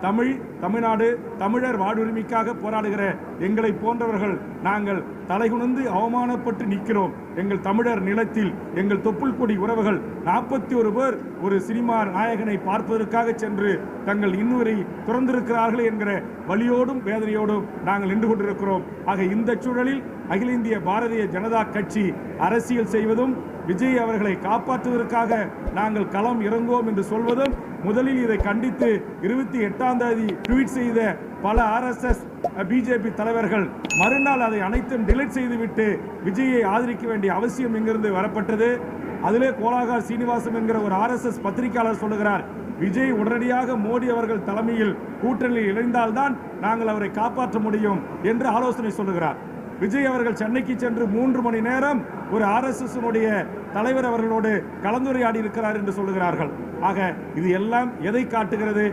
தமிழ்நாடு தமிழர் வாழ்வுரிமைக்காக போராடுகிற எங்களை போன்றவர்கள் நாங்கள் தலைகுனிந்து அவமானப்பட்டு நிற்கிறோம். எங்கள் தமிழர் நிலத்தில் எங்கள் தொப்புள் கொடி உறவுகள் 41 பேர் ஒரு சினிமா நாயகனை பார்ப்பதற்காக சென்று தங்கள் இன்னுரை துறந்திருக்கிறார்கள் என்கிற வலியோடும் வேதனையோடும் நாங்கள் நின்று கொண்டிருக்கிறோம். ஆக இந்த சூழலில் அகில இந்திய பாரதிய ஜனதா கட்சி அரசியல் செய்வதும் விஜய் அவர்களை காப்பாற்றுவதற்காக நாங்கள் களம் இறங்குவோம் என்று சொல்வதும், முதலில் இதை கண்டித்து 28ஆம் தேதி ட்வீட் செய்த பல RSS பிஜேபி தலைவர்கள் மறுநாள் அதை அனைத்தும் டெலீட் செய்துவிட்டு விஜயை ஆதரிக்க வேண்டிய அவசியம் எங்கிருந்து வரப்பட்டது. அதிலே கோலாகால் சீனிவாசன் என்கிற ஒரு RSS பத்திரிகையாளர் சொல்லுகிறார், விஜய் உடனடியாக மோடி அவர்கள் தலைமையில் கூட்டணியில் இணைந்தால்தான் நாங்கள் அவரை காப்பாற்ற முடியும் என்று ஆலோசனை சொல்லுகிறார். விஜய் அவர்கள் சென்னைக்கு சென்று 3 மணி நேரம் ஒரு RSS தலைவர் அவர்களோடு கலந்துரையாடி இருக்கிறார் என்று சொல்லுகிறார்கள். ஆக இது எல்லாம் எதை காட்டுகிறது?